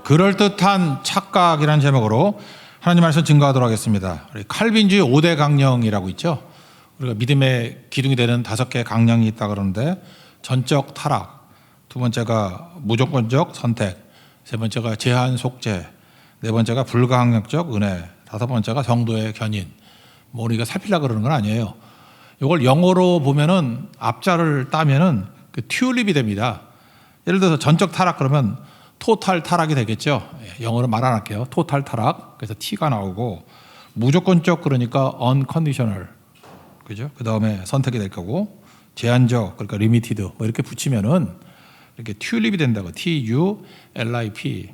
그럴듯한 착각이라는 제목으로 하나님 말씀 증거하도록 하겠습니다. 칼빈주의 5대 강령이라고 있죠. 우리가 믿음의 기둥이 되는 5개의 강령이 있다 그러는데, 전적 타락, 두 번째가 무조건적 선택, 세 번째가 제한 속죄, 네 번째가 불가항력적 은혜, 다섯 번째가 성도의 견인. 뭐 우리가 살피려고 그러는 건 아니에요. 이걸 영어로 보면은 앞자를 따면은 그 튤립이 됩니다. 예를 들어서 전적 타락 그러면 토탈 타락이 되겠죠. 영어로 말 안 할게요. 토탈 타락. 그래서 T가 나오고, 무조건적 그러니까 unconditional. 그죠? 그 다음에 선택이 될 거고, 제한적 그러니까 limited 뭐 이렇게 붙이면은 이렇게 튤립이 된다고. TULIP.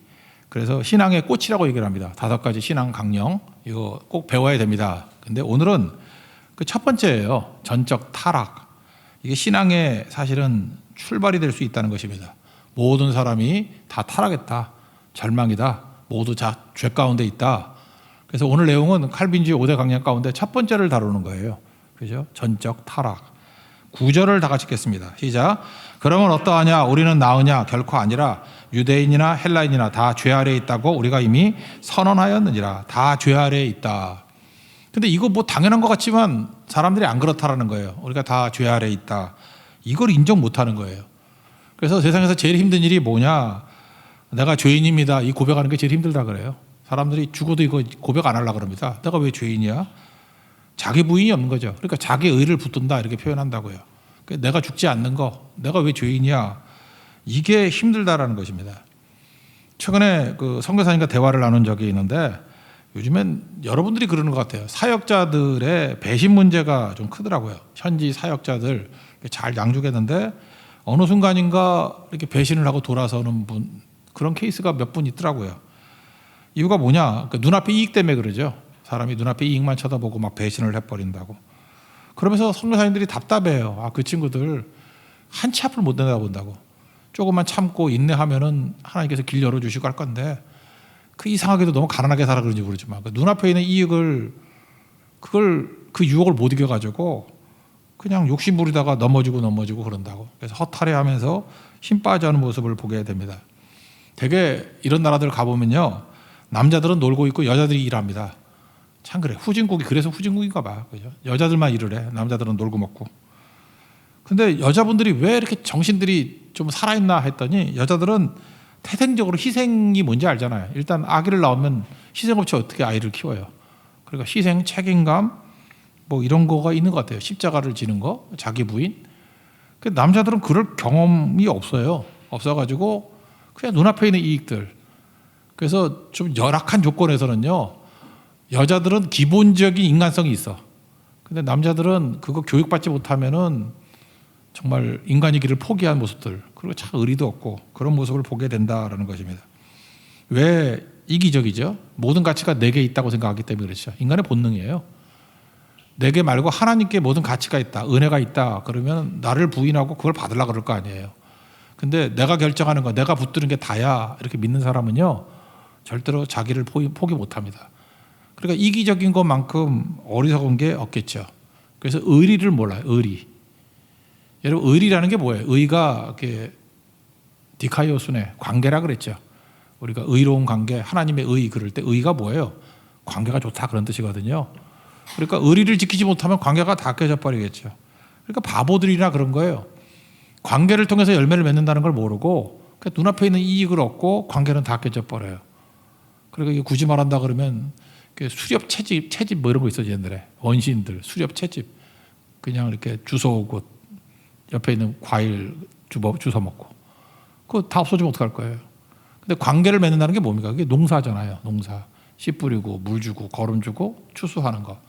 그래서 신앙의 꽃이라고 얘기를 합니다. 5가지 신앙 강령. 이거 꼭 배워야 됩니다. 근데 오늘은 그 첫 번째예요. 전적 타락. 이게 신앙의 사실은 출발이 될 수 있다는 것입니다. 모든 사람이 다 타락했다. 절망이다. 모두 다 죄 가운데 있다. 그래서 오늘 내용은 칼빈주의 5대 강령 가운데 첫 번째를 다루는 거예요. 그죠? 전적 타락. 9절을 다 같이 읽겠습니다. 시작. 그러면 어떠하냐? 우리는 나으냐? 결코 아니라 유대인이나 헬라인이나 다 죄 아래에 있다고 우리가 이미 선언하였느니라. 다 죄 아래에 있다. 근데 이거 뭐 당연한 것 같지만 사람들이 안 그렇다라는 거예요. 우리가 다 죄 아래에 있다. 이걸 인정 못하는 거예요. 그래서 세상에서 제일 힘든 일이 뭐냐? 내가 죄인입니다. 이 고백하는 게 제일 힘들다 그래요. 사람들이 죽어도 이거 고백 안 하려고 그럽니다. 내가 왜 죄인이야? 자기 부인이 없는 거죠. 그러니까 자기 의를 붙든다 이렇게 표현한다고요. 내가 죽지 않는 거, 내가 왜 죄인이야? 이게 힘들다라는 것입니다. 최근에 그 선교사님과 대화를 나눈 적이 있는데, 요즘엔 여러분들이 그러는 것 같아요. 사역자들의 배신 문제가 좀 크더라고요. 현지 사역자들 잘 양육했는데 어느 순간인가 이렇게 배신을 하고 돌아서는 분, 그런 케이스가 몇 분 있더라고요. 이유가 뭐냐? 눈앞의 이익 때문에 그러죠. 사람이 눈앞의 이익만 쳐다보고 막 배신을 해버린다고. 그러면서 선교사님들이 답답해요. 아, 그 친구들 한치 앞을 못 내다본다고. 조금만 참고 인내하면은 하나님께서 길 열어주시고 할 건데, 그 이상하게도 너무 가난하게 살아 그런지 모르지만 그 눈앞에 있는 이익을, 그 유혹을 못 이겨가지고 그냥 욕심 부리다가 넘어지고 그런다고. 그래서 허탈해하면서 힘 빠져하는 모습을 보게 됩니다. 되게 이런 나라들 가보면요, 남자들은 놀고 있고 여자들이 일합니다. 참 그래. 후진국이 그래서 후진국인가 봐. 그죠? 여자들만 일을 해. 남자들은 놀고 먹고. 근데 여자분들이 왜 이렇게 정신들이 좀 살아있나 했더니, 여자들은 태생적으로 희생이 뭔지 알잖아요. 일단 아기를 낳으면 희생 없이 어떻게 아이를 키워요. 그러니까 희생, 책임감 뭐 이런 거가 있는 것 같아요. 십자가를 지는 거, 자기 부인. 남자들은 그럴 경험이 없어요. 없어가지고 그냥 눈앞에 있는 이익들. 그래서 좀 열악한 조건에서는요, 여자들은 기본적인 인간성이 있어. 근데 남자들은 그거 교육받지 못하면은 정말 인간의 길을 포기한 모습들, 그리고 참 의리도 없고 그런 모습을 보게 된다라는 것입니다. 왜 이기적이죠? 모든 가치가 내게 있다고 생각하기 때문에 그렇죠. 인간의 본능이에요. 내게 말고 하나님께 모든 가치가 있다, 은혜가 있다 그러면 나를 부인하고 그걸 받으려고 그럴 거 아니에요. 근데 내가 결정하는 거, 내가 붙드는 게 다야 이렇게 믿는 사람은요, 절대로 자기를 포기 못합니다. 그러니까 이기적인 것만큼 어리석은 게 없겠죠. 그래서 의리를 몰라요. 의리. 여러분, 의리라는 게 뭐예요? 의가 디카이오순의 관계라 그랬죠. 우리가 의로운 관계, 하나님의 의 그럴 때 의가 뭐예요? 관계가 좋다 그런 뜻이거든요. 그러니까 의리를 지키지 못하면 관계가 다 깨져 버리겠죠. 그러니까 바보들이나 그런 거예요. 관계를 통해서 열매를 맺는다는 걸 모르고 그러니까 눈앞에 있는 이익을 얻고 관계는 다 깨져 버려요. 그러니까 굳이 말한다 그러면 수렵 채집 뭐 이런 거 있어요. 옛날에 원시인들 수렵 채집, 그냥 이렇게 주워오고 옆에 있는 과일 주워 먹고, 그거 다 없어지면 어떡할 거예요. 근데 관계를 맺는다는 게 뭡니까? 그게 농사잖아요. 농사. 씨 뿌리고 물 주고 거름 주고 추수하는 거.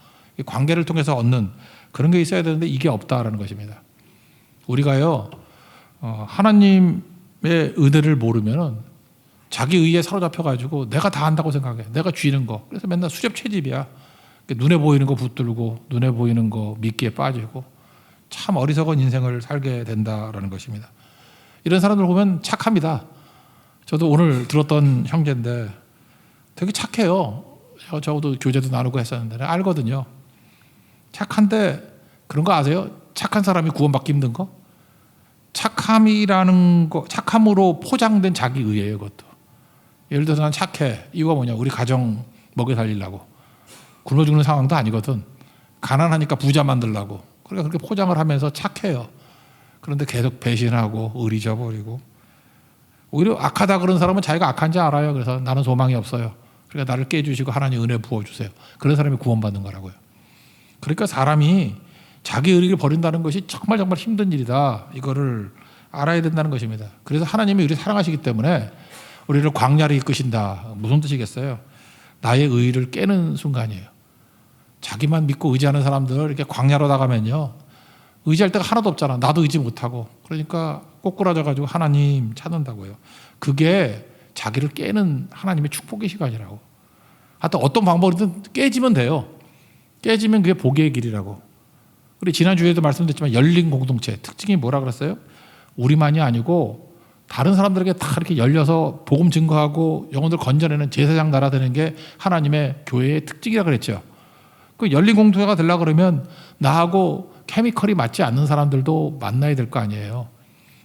관계를 통해서 얻는 그런 게 있어야 되는데 이게 없다라는 것입니다. 우리가요, 하나님의 은혜를 모르면은 자기 의에 사로잡혀가지고 내가 다 한다고 생각해. 내가 쥐는 거. 그래서 맨날 수렵 채집이야. 눈에 보이는 거 붙들고 눈에 보이는 거 미끼에 빠지고 참 어리석은 인생을 살게 된다라는 것입니다. 이런 사람들 보면 착합니다. 저도 오늘 들었던 형제인데 되게 착해요. 저도 교제도 나누고 했었는데 알거든요. 착한데 그런 거 아세요? 착한 사람이 구원받기 힘든 거? 착함이라는 거, 착함으로 포장된 자기 의예요. 그것도 예를 들어서 난 착해. 이유가 뭐냐? 우리 가정 먹여 살리려고. 굶어 죽는 상황도 아니거든. 가난하니까 부자 만들려고. 그러니까 그렇게 포장을 하면서 착해요. 그런데 계속 배신하고 의리 저버리고. 오히려 악하다 그런 사람은 자기가 악한지 알아요. 그래서 나는 소망이 없어요. 그러니까 나를 깨주시고 하나님 은혜 부어주세요. 그런 사람이 구원받는 거라고요. 그러니까 사람이 자기 의리를 버린다는 것이 정말 정말 힘든 일이다. 이거를 알아야 된다는 것입니다. 그래서 하나님이 우리를 사랑하시기 때문에 우리를 광야로 이끄신다. 무슨 뜻이겠어요? 나의 의의를 깨는 순간이에요. 자기만 믿고 의지하는 사람들 이렇게 광야로 나가면요, 의지할 데가 하나도 없잖아. 나도 의지 못하고. 그러니까 꼬꾸라져가지고 하나님 찾는다고요. 그게 자기를 깨는 하나님의 축복의 시간이라고. 하여튼 어떤 방법이든 깨지면 돼요. 깨지면 그게 복의 길이라고. 우리 지난주에도 말씀드렸지만 열린 공동체 특징이 뭐라 그랬어요? 우리만이 아니고 다른 사람들에게 다 이렇게 열려서 복음 증거하고 영혼들 건져내는 제사장 나라 되는 게 하나님의 교회의 특징이라 그랬죠. 그 열린 공동체가 되려고 그러면 나하고 케미컬이 맞지 않는 사람들도 만나야 될 거 아니에요.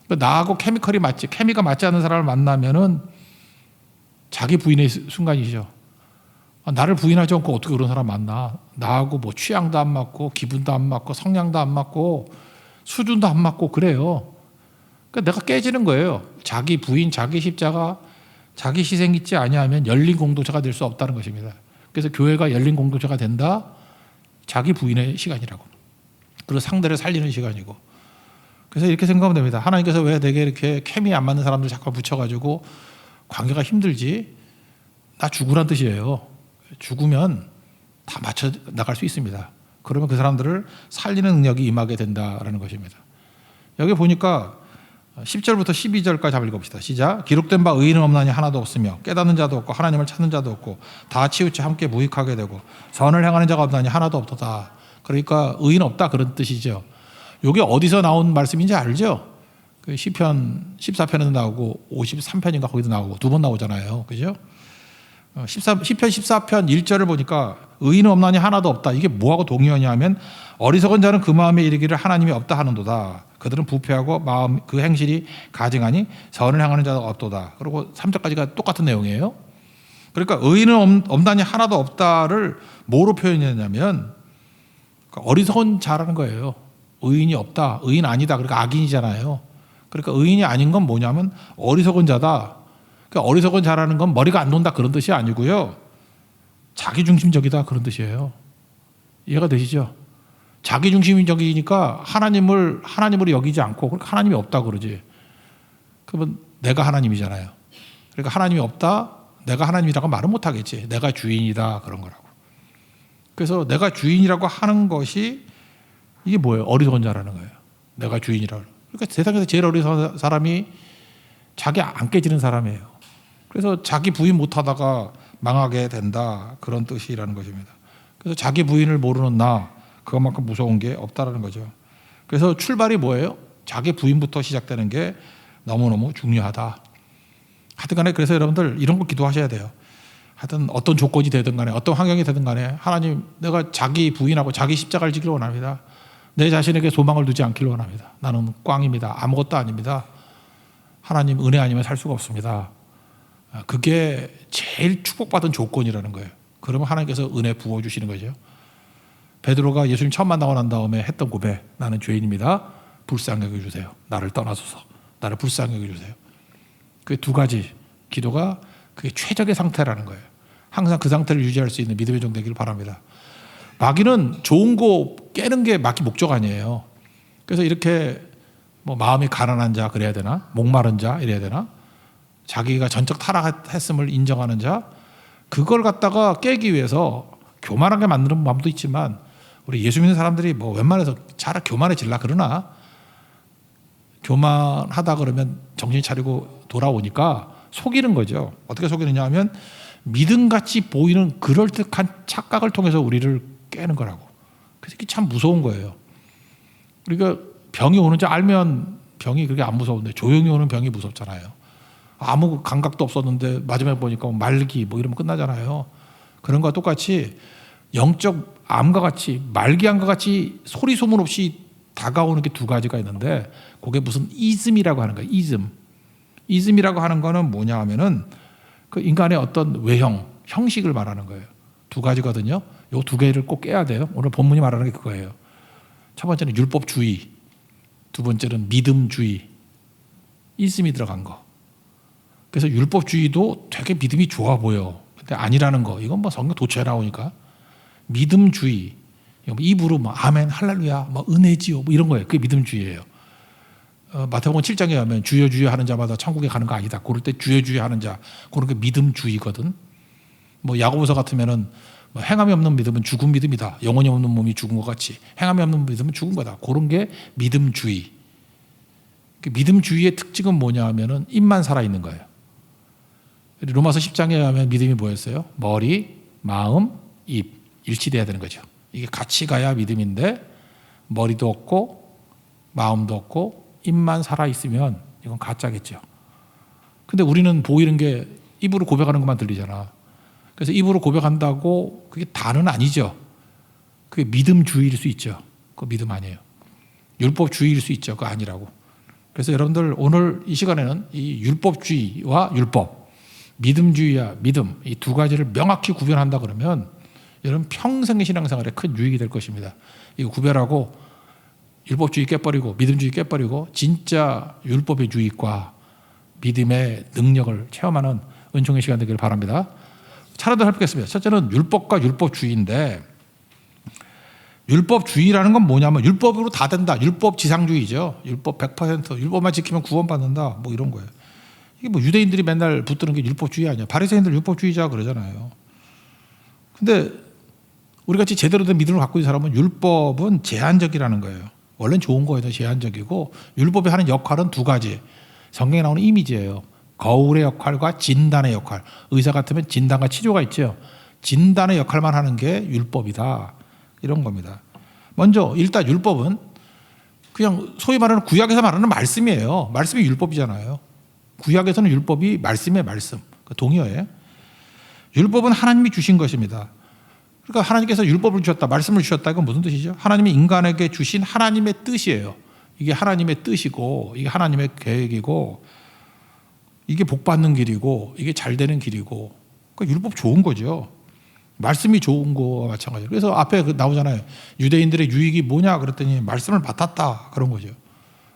나하고 케미가 맞지 않는 사람을 만나면은 자기 부인의 순간이죠. 나를 부인하지 않고 어떻게 그런 사람 만나? 나하고 뭐 취향도 안 맞고 기분도 안 맞고 성향도 안 맞고 수준도 안 맞고 그래요. 그러니까 내가 깨지는 거예요. 자기 부인, 자기 십자가, 자기 희생 있지 아니하면 열린 공동체가 될 수 없다는 것입니다. 그래서 교회가 열린 공동체가 된다. 자기 부인의 시간이라고. 그리고 상대를 살리는 시간이고. 그래서 이렇게 생각하면 됩니다. 하나님께서 왜 내게 이렇게 케미 안 맞는 사람들 자꾸 붙여가지고 관계가 힘들지? 나 죽으란 뜻이에요. 죽으면 다 맞춰 나갈 수 있습니다. 그러면 그 사람들을 살리는 능력이 임하게 된다라는 것입니다. 여기 보니까 10절부터 12절까지 한번 읽어봅시다. 시작. 기록된 바 의인은 없나니 하나도 없으며 깨닫는 자도 없고 하나님을 찾는 자도 없고 다 치우쳐 함께 무익하게 되고 선을 행하는 자가 없나니 하나도 없도다. 그러니까 의인 없다 그런 뜻이죠. 이게 어디서 나온 말씀인지 알죠? 그 시편 14편에도 나오고 53편인가 거기도 나오고 두 번 나오잖아요. 그죠? 시편 14편 1절을 보니까 의인은 없나니 하나도 없다. 이게 뭐하고 동의하냐 하면 어리석은 자는 그 마음에 이르기를 하나님이 없다 하는도다. 그들은 부패하고 마음 그 행실이 가증하니 선을 행하는 자가 없도다. 그리고 3절까지가 똑같은 내용이에요. 그러니까 의인은 없나니 하나도 없다를 뭐로 표현했냐면 어리석은 자라는 거예요. 의인이 없다. 의인 아니다. 그러니까 악인이잖아요. 그러니까 의인이 아닌 건 뭐냐면 어리석은 자다. 그러니까 어리석은 자라는 건 머리가 안 돈다 그런 뜻이 아니고요. 자기중심적이다 그런 뜻이에요. 이해가 되시죠? 자기중심적이니까 하나님으로 여기지 않고 그러니까 하나님이 없다 그러지. 그러면 내가 하나님이잖아요. 그러니까 하나님이 없다. 내가 하나님이라고 말은 못하겠지. 내가 주인이다 그런 거라고. 그래서 내가 주인이라고 하는 것이 이게 뭐예요? 어리석은 자라는 거예요. 내가 주인이라고. 그러니까 세상에서 제일 어리석은 사람이 자기 안 깨지는 사람이에요. 그래서 자기 부인 못하다가 망하게 된다 그런 뜻이라는 것입니다. 그래서 자기 부인을 모르는 나 그것만큼 무서운 게 없다라는 거죠. 그래서 출발이 뭐예요? 자기 부인부터 시작되는 게 너무너무 중요하다. 하여튼 간에 그래서 여러분들 이런 거 기도하셔야 돼요. 하여튼 어떤 조건이 되든 간에 어떤 환경이 되든 간에 하나님 내가 자기 부인하고 자기 십자가를 지기를 원합니다. 내 자신에게 소망을 두지 않기를 원합니다. 나는 꽝입니다. 아무것도 아닙니다. 하나님 은혜 아니면 살 수가 없습니다. 그게 제일 축복받은 조건이라는 거예요. 그러면 하나님께서 은혜 부어주시는 거죠. 베드로가 예수님 처음 만나고 난 다음에 했던 고백, 나는 죄인입니다. 불쌍히 여겨주세요. 나를 떠나소서. 나를 불쌍히 여겨주세요. 그 두 가지 기도가 그게 최적의 상태라는 거예요. 항상 그 상태를 유지할 수 있는 믿음의 종 되기를 바랍니다. 마귀는 좋은 거 깨는 게 마귀 목적 아니에요. 그래서 이렇게 뭐 마음이 가난한 자 그래야 되나? 목마른 자 이래야 되나? 자기가 전적 타락했음을 인정하는 자 그걸 갖다가 깨기 위해서 교만하게 만드는 마음도 있지만 우리 예수 믿는 사람들이 뭐 웬만해서 잘 교만해질라 그러나 교만하다 그러면 정신 차리고 돌아오니까 속이는 거죠. 어떻게 속이느냐 하면 믿음같이 보이는 그럴듯한 착각을 통해서 우리를 깨는 거라고. 그래서 이게 참 무서운 거예요. 그러니까 병이 오는 줄 알면 병이 그렇게 안 무서운데 조용히 오는 병이 무섭잖아요. 아무 감각도 없었는데 마지막에 보니까 말기 뭐 이러면 끝나잖아요. 그런 거와 똑같이 영적 암과 같이 말기암과 같이 소리 소문 없이 다가오는 게 두 가지가 있는데 그게 무슨 이즘이라고 하는 거예요. 이즘이라고 하는 거는 뭐냐 하면은 그 인간의 어떤 외형, 형식을 말하는 거예요. 두 가지거든요. 요 두 개를 꼭 깨야 돼요. 오늘 본문이 말하는 게 그거예요. 첫 번째는 율법주의, 두 번째는 믿음주의, 있음이 들어간 거. 그래서 율법주의도 되게 믿음이 좋아 보여. 근데 아니라는 거. 이건 뭐 성경 도처에 나오니까. 믿음주의, 입으로 뭐 아멘, 할렐루야, 뭐 은혜지요, 뭐 이런 거예요. 그게 믿음주의예요. 마태복음 7장에 가면 주여 주여 하는 자마다 천국에 가는 거 아니다. 그럴 때 주여 주여 하는 자, 그런 게 믿음주의거든. 뭐 야고보서 같으면은 뭐 행함이 없는 믿음은 죽은 믿음이다. 영혼이 없는 몸이 죽은 것 같이 행함이 없는 믿음은 죽은 거다. 그런 게 믿음주의. 믿음주의의 특징은 뭐냐 하면은 입만 살아 있는 거예요. 로마서 10장에 가면 믿음이 뭐였어요? 머리, 마음, 입 일치돼야 되는 거죠. 이게 같이 가야 믿음인데 머리도 없고 마음도 없고 입만 살아 있으면 이건 가짜겠죠. 근데 우리는 보이는 게 입으로 고백하는 것만 들리잖아. 그래서 입으로 고백한다고 그게 다는 아니죠. 그게 믿음주의일 수 있죠. 그거 믿음 아니에요. 율법주의일 수 있죠. 그거 아니라고. 그래서 여러분들 오늘 이 시간에는 이 율법주의와 율법, 믿음주의와 믿음 이 두 가지를 명확히 구별한다 그러면 여러분 평생 신앙생활에 큰 유익이 될 것입니다. 이거 구별하고 율법주의 깨버리고 믿음주의 깨버리고 진짜 율법의 유익과 믿음의 능력을 체험하는 은총의 시간 되기를 바랍니다. 차례대로 살피겠습니다. 첫째는 율법과 율법주의인데, 율법주의라는 건 뭐냐면 율법으로 다 된다. 율법 지상주의죠. 율법 100% 율법만 지키면 구원받는다. 뭐 이런 거예요. 이게 뭐 유대인들이 맨날 붙드는 게 율법주의 아니야. 바리새인들 율법주의자 그러잖아요. 근데 우리 같이 제대로 된 믿음을 갖고 있는 사람은 율법은 제한적이라는 거예요. 원래는 좋은 거예요. 제한적이고 율법이 하는 역할은 두 가지. 성경에 나오는 이미지예요. 거울의 역할과 진단의 역할. 의사 같으면 진단과 치료가 있죠. 진단의 역할만 하는 게 율법이다. 이런 겁니다. 먼저 일단 율법은 그냥 소위 말하는 구약에서 말하는 말씀이에요. 말씀이 율법이잖아요. 구약에서는 율법이 말씀의 말씀. 동의어예요. 율법은 하나님이 주신 것입니다. 그러니까 하나님께서 율법을 주셨다, 말씀을 주셨다. 이건 무슨 뜻이죠? 하나님이 인간에게 주신 하나님의 뜻이에요. 이게 하나님의 뜻이고 이게 하나님의 계획이고 이게 복받는 길이고 이게 잘 되는 길이고 그러니까 율법 좋은 거죠. 말씀이 좋은 거와 마찬가지로. 그래서 앞에 나오잖아요. 유대인들의 유익이 뭐냐 그랬더니 말씀을 맡았다 그런 거죠.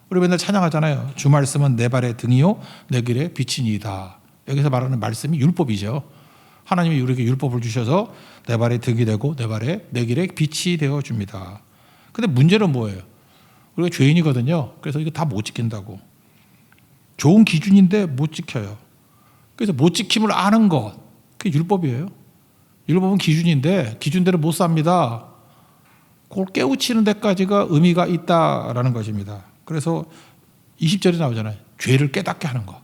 우리 맨날 찬양하잖아요. 주 말씀은 내 발의 등이요 내 길의 빛이니이다. 여기서 말하는 말씀이 율법이죠. 하나님이 우리에게 율법을 주셔서 내 발의 등이 되고 내 길의 빛이 되어 줍니다. 근데 문제는 뭐예요? 우리가 죄인이거든요. 그래서 이거 다 못 지킨다고. 좋은 기준인데 못 지켜요. 그래서 못 지킴을 아는 것, 그게 율법이에요. 율법은 기준인데 기준대로 못 삽니다. 그걸 깨우치는 데까지가 의미가 있다라는 것입니다. 그래서 20절에 나오잖아요. 죄를 깨닫게 하는 거.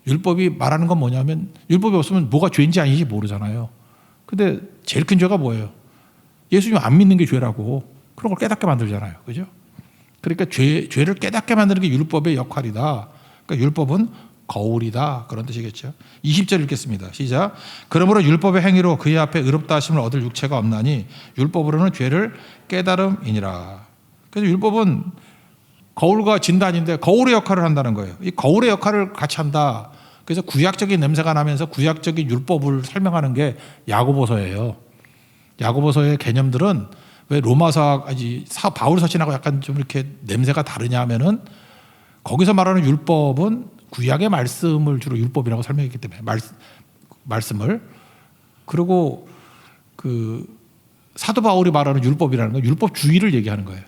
율법이 말하는 건 뭐냐면 율법이 없으면 뭐가 죄인지 아닌지 모르잖아요. 근데 제일 큰 죄가 뭐예요? 예수님 안 믿는 게 죄라고. 그런 걸 깨닫게 만들잖아요. 그죠? 그러니까 죄를 깨닫게 만드는 게 율법의 역할이다. 그러니까 율법은 거울이다. 그런 뜻이겠죠. 20절 읽겠습니다. 시작. 그러므로 율법의 행위로 그의 앞에 의롭다 하심을 얻을 육체가 없나니 율법으로는 죄를 깨달음이니라. 그래서 율법은 거울과 진단인데 거울의 역할을 한다는 거예요. 이 거울의 역할을 같이 한다. 그래서 구약적인 냄새가 나면서 구약적인 율법을 설명하는 게 야고보서예요. 야고보서의 개념들은 왜 로마서 바울 서신하고 약간 좀 이렇게 냄새가 다르냐 하면은 거기서 말하는 율법은 구약의 말씀을 주로 율법이라고 설명했기 때문에 말씀을 그리고 그 사도 바울이 말하는 율법이라는 건 율법주의를 얘기하는 거예요.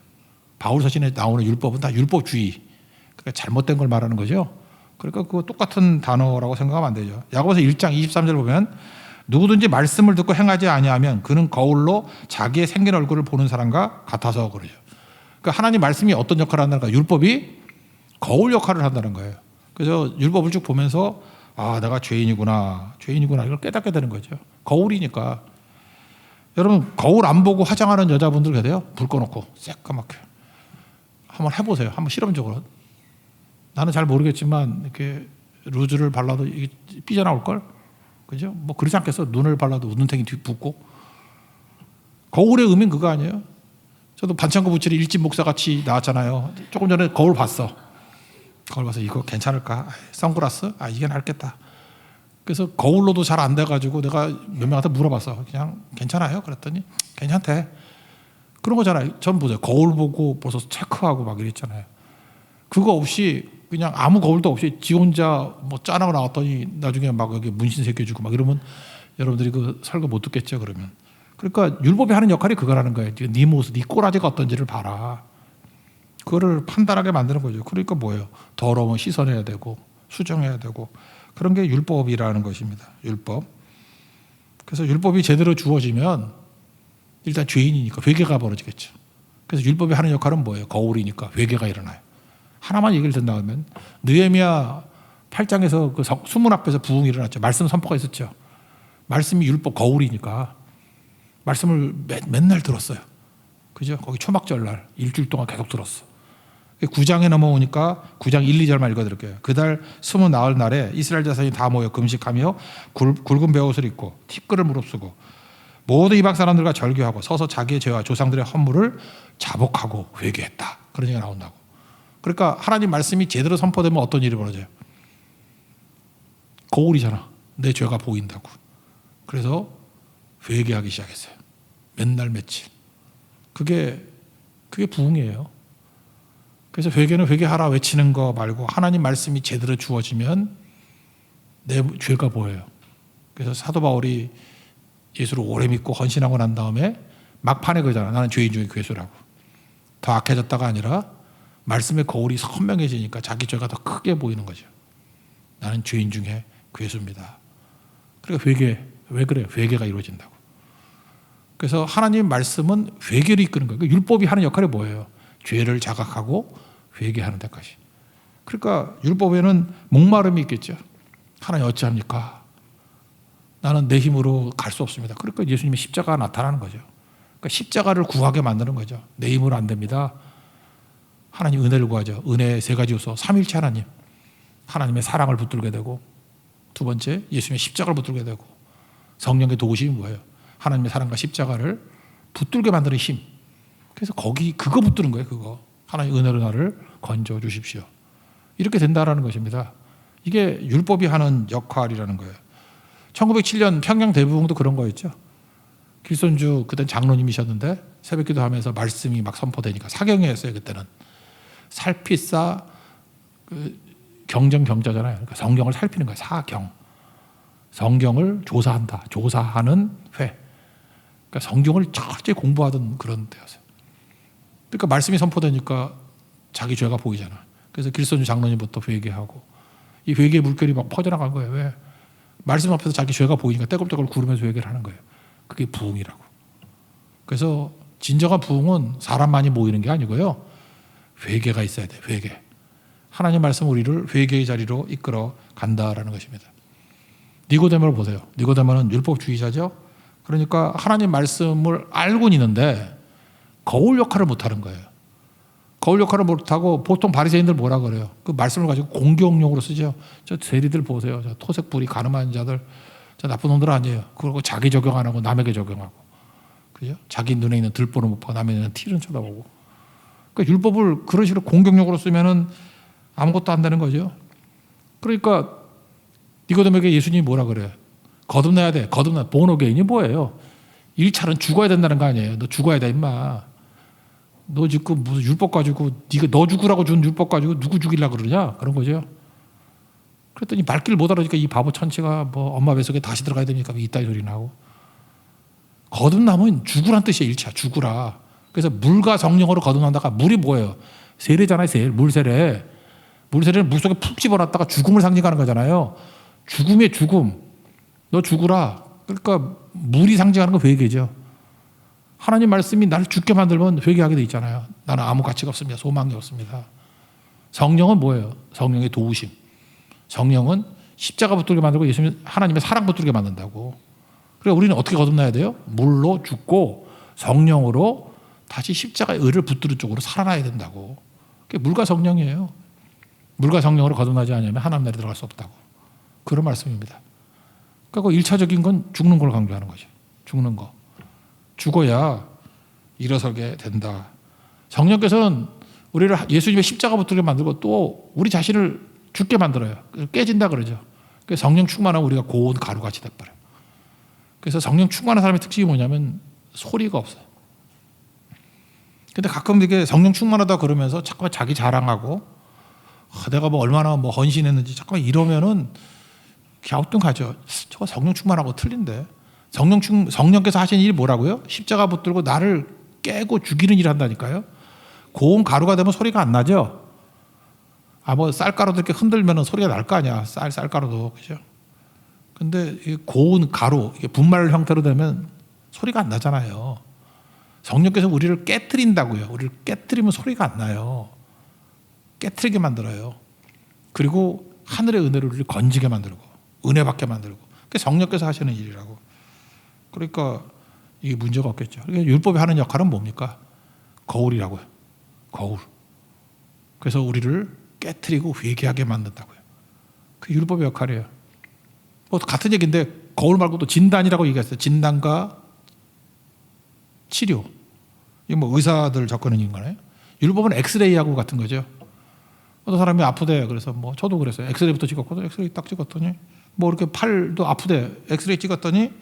바울 서신에 나오는 율법은 다 율법주의. 그러니까 잘못된 걸 말하는 거죠. 그러니까 그거 똑같은 단어라고 생각하면 안 되죠. 야고보서 1장 23절 보면 누구든지 말씀을 듣고 행하지 아니하면 그는 거울로 자기의 생긴 얼굴을 보는 사람과 같아서 그러죠. 그러니까 하나님 말씀이 어떤 역할을 한다는 거야. 율법이 거울 역할을 한다는 거예요. 그래서 율법을 쭉 보면서 아 내가 죄인이구나 이걸 깨닫게 되는 거죠. 거울이니까. 여러분 거울 안 보고 화장하는 여자분들 계세요? 불 꺼놓고 새까맣게 한번 해보세요. 한번 실험적으로. 나는 잘 모르겠지만 이렇게 루즈를 발라도 이게 삐져나올걸? 그죠? 뭐 그러지 않겠어? 눈을 발라도 눈탱이 뒤 붓고. 거울의 의미는 그거 아니에요? 저도 반창고 부처리 일진 목사 같이 나왔잖아요. 조금 전에 거울 봤어. 거울 봐서 이거 괜찮을까? 선글라스? 이게 낫겠다. 그래서 거울로도 잘 안 돼가지고 내가 몇 명한테 물어봤어. 그냥 괜찮아요? 그랬더니 괜찮대. 그런 거잖아요. 전 보세요. 거울 보고 벌써 체크하고 막 이랬잖아요. 그거 없이 그냥 아무 거울도 없이 지 혼자 뭐 짠하고 나왔더니 나중에 막 여기 문신 새겨주고 막 이러면 여러분들이 그 설교 못 듣겠죠, 그러면. 그러니까 율법이 하는 역할이 그거라는 거예요. 네 모습, 네 꼬라지가 어떤지를 봐라. 그거를 판단하게 만드는 거죠. 그러니까 뭐예요? 더러우면 씻어내야 되고 수정해야 되고 그런 게 율법이라는 것입니다. 율법. 그래서 율법이 제대로 주어지면 일단 죄인이니까 회개가 벌어지겠죠. 그래서 율법이 하는 역할은 뭐예요? 거울이니까 회개가 일어나요. 하나만 얘기를 듣는다면 느헤미야 8장에서 그 수문 앞에서 부흥이 일어났죠. 말씀 선포가 있었죠. 말씀이 율법 거울이니까 말씀을 맨날 들었어요. 그죠? 거기 초막절날 일주일 동안 계속 들었어. 9장에 넘어오니까 9장 1, 2절만 읽어드릴게요. 그달 스무 나흘 날에 이스라엘 자손이 다 모여 금식하며 굵은 베옷을 입고 티끌을 무릅쓰고 모든 이방 사람들과 절규하고 서서 자기의 죄와 조상들의 헌물을 자복하고 회개했다. 그런 얘기가 나온다고. 그러니까 하나님 말씀이 제대로 선포되면 어떤 일이 벌어져요? 거울이잖아. 내 죄가 보인다고. 그래서 회개하기 시작했어요. 맨날 며칠. 그게 부흥이에요. 그래서 회개는 회개하라 외치는 거 말고 하나님 말씀이 제대로 주어지면 내 죄가 보여요. 그래서 사도 바울이 예수를 오래 믿고 헌신하고 난 다음에 막판에 그러잖아. 나는 죄인 중에 괴수라고. 더 악해졌다가 아니라 말씀의 거울이 선명해지니까 자기 죄가 더 크게 보이는 거죠. 나는 죄인 중에 괴수입니다. 그러니까 왜 그래요? 회개가 이루어진다고. 그래서 하나님 말씀은 회개를 이끄는 거예요. 율법이 하는 역할이 뭐예요? 죄를 자각하고 회개하는 데까지. 그러니까 율법에는 목마름이 있겠죠. 하나님 어찌합니까? 나는 내 힘으로 갈 수 없습니다. 그러니까 예수님의 십자가가 나타나는 거죠. 그러니까 십자가를 구하게 만드는 거죠. 내 힘으로 안 됩니다. 하나님 은혜를 구하죠. 은혜 세 가지 요소. 삼일체 하나님. 하나님의 사랑을 붙들게 되고 두 번째 예수님의 십자가를 붙들게 되고 성령의 도우심이 뭐예요? 하나님의 사랑과 십자가를 붙들게 만드는 힘. 그래서 그거 붙드는 거예요. 그거. 하나님 은혜로 나를 건져 주십시오. 이렇게 된다라는 것입니다. 이게 율법이 하는 역할이라는 거예요. 1907년 평양 대부흥도 그런 거였죠. 길손주 그땐 장로님이셨는데 새벽기도 하면서 말씀이 막 선포되니까 사경이었어요. 그때는 살피사 경전경자잖아요. 그러니까 성경을 살피는 거예요. 사경. 성경을 조사한다. 조사하는 회. 그러니까 성경을 철저히 공부하던 그런 때였어요. 그러니까 말씀이 선포되니까 자기 죄가 보이잖아. 그래서 길손주 장로님부터 회개하고 이 회개의 물결이 막 퍼져나간 거예요. 왜? 말씀 앞에서 자기 죄가 보이니까 떼굴떼굴 구르면서 회개를 하는 거예요. 그게 부흥이라고. 그래서 진정한 부흥은 사람 많이 모이는 게 아니고요. 회개가 있어야 돼. 회개. 하나님 말씀 우리를 회개의 자리로 이끌어 간다라는 것입니다. 니고데모를 보세요. 니고데모는 율법주의자죠. 그러니까 하나님 말씀을 알고는 있는데 거울 역할을 못하는 거예요. 거울 역할을 못하고 보통 바리새인들 뭐라 그래요? 그 말씀을 가지고 공격용으로 쓰죠. 저 세리들 보세요. 저 토색불이 가늠한 자들, 저 나쁜 놈들 아니에요. 그리고 자기 적용 안 하고 남에게 적용하고, 그죠? 자기 눈에 있는 들보는 못 보고 남의 눈에 티는 쳐다보고. 그러니까 율법을 그런 식으로 공격용으로 쓰면은 아무것도 안 되는 거죠. 그러니까 니고데모에게 예수님이 뭐라 그래요? 거듭나야 돼. 거듭나. 본어게인이 뭐예요? 1차는 죽어야 된다는 거 아니에요. 너 죽어야 돼 임마. 너 지금 무슨 율법 가지고 네가 너 죽으라고 준 율법 가지고 누구 죽이려고 그러냐? 그런 거죠. 그랬더니 말귀를 못 알아듣니까 이 바보 천치가 뭐 엄마 뱃속에 다시 들어가야 됩니까? 이따위 소리 나고. 거듭남은 죽으란 뜻이에요. 1차 죽으라. 그래서 물과 성령으로 거듭난다가 물이 뭐예요? 세례잖아요. 물세례. 물세례는 물속에 푹 집어놨다가 죽음을 상징하는 거잖아요. 죽음의 죽음. 너 죽으라. 그러니까 물이 상징하는 건 회개죠. 하나님 말씀이 나를 죽게 만들면 회개하게 돼 있잖아요. 나는 아무 가치가 없습니다. 소망이 없습니다. 성령은 뭐예요? 성령의 도우심. 성령은 십자가 붙들게 만들고 예수님 하나님의 사랑 붙들게 만든다고. 그래서 우리는 어떻게 거듭나야 돼요? 물로 죽고 성령으로 다시 십자가의 의를 붙드는 쪽으로 살아나야 된다고. 그게 물과 성령이에요. 물과 성령으로 거듭나지 않으면 하나님 나라에 들어갈 수 없다고. 그런 말씀입니다. 그러니까 1차적인 건 죽는 걸 강조하는 거죠. 죽는 거. 죽어야 일어서게 된다. 성령께서는 우리를 예수님의 십자가 붙들게 만들고 또 우리 자신을 죽게 만들어요. 깨진다 그러죠. 그 성령 충만하면 우리가 고운 가루같이 돼버려요. 그래서 성령 충만한 사람의 특징이 뭐냐면 소리가 없어요. 근데 가끔 이게 성령 충만하다 그러면서 자꾸만 자기 자랑하고 내가 뭐 얼마나 뭐 헌신했는지 자꾸만 이러면은 갸우뚱하죠. 저거 성령 충만하고 틀린데. 성령께서 하신 일이 뭐라고요? 십자가 붙들고 나를 깨고 죽이는 일을 한다니까요. 고운 가루가 되면 소리가 안 나죠. 뭐 쌀가루도 이렇게 흔들면 소리가 날 거 아니야. 쌀가루도. 그죠? 근데 이 고운 가루, 이게 분말 형태로 되면 소리가 안 나잖아요. 성령께서 우리를 깨트린다고요. 우리를 깨트리면 소리가 안 나요. 깨트리게 만들어요. 그리고 하늘의 은혜로 우리를 건지게 만들고 은혜 받게 만들고 그게 성령께서 하시는 일이라고. 그러니까 이게 문제가 없겠죠. 그러니까 율법이 하는 역할은 뭡니까? 거울이라고요. 거울. 그래서 우리를 깨트리고 회개하게 만든다고요. 그 율법의 역할이에요. 뭐 같은 얘기인데 거울 말고 또 진단이라고 얘기했어요. 진단과 치료. 이게 뭐 의사들 접근하는 거네요. 율법은 엑스레이하고 같은 거죠. 어떤 사람이 아프대. 그래서 뭐 저도 그랬어요. 엑스레이부터 찍었거든. 엑스레이 딱 찍었더니 뭐 이렇게 팔도 아프대. 엑스레이 찍었더니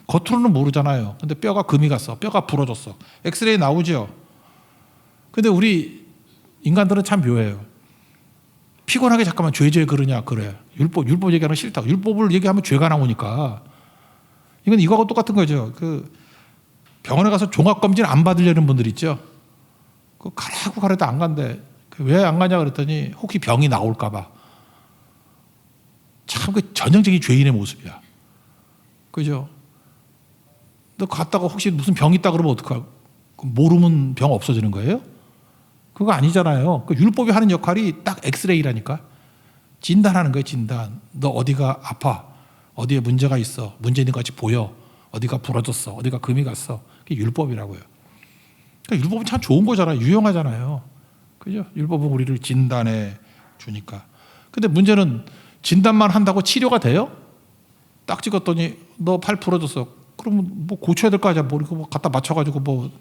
겉으로는 모르잖아요. 근데 뼈가 금이 갔어. 뼈가 부러졌어. 엑스레이 나오죠. 근데 우리 인간들은 참 묘해요. 피곤하게 잠깐만 죄 그러냐 그래. 율법 얘기하는 싫다고. 율법을 얘기하면 죄가 나오니까. 이건 이거하고 똑같은 거죠. 그 병원에 가서 종합검진 안 받으려는 분들 있죠. 그 가라도 안 간대. 왜 안 가냐 그랬더니 혹시 병이 나올까 봐. 참 그 전형적인 죄인의 모습이야. 그죠? 너 갔다가 혹시 무슨 병 있다 그러면 어떡할? 모르면 병 없어지는 거예요? 그거 아니잖아요. 그 율법이 하는 역할이 딱 엑스레이라니까. 진단하는 거예요. 진단. 너 어디가 아파? 어디에 문제가 있어? 문제 있는 것 같이 보여? 어디가 부러졌어? 어디가 금이 갔어? 그게 율법이라고요. 그러니까 율법은 참 좋은 거잖아요. 유용하잖아요. 그죠? 율법은 우리를 진단해 주니까. 근데 문제는 진단만 한다고 치료가 돼요? 딱 찍었더니 너 팔 부러졌어. 그러면 뭐 고쳐야 될 거 아니야. 뭐 이거 뭐 갖다 맞춰가지고 뭐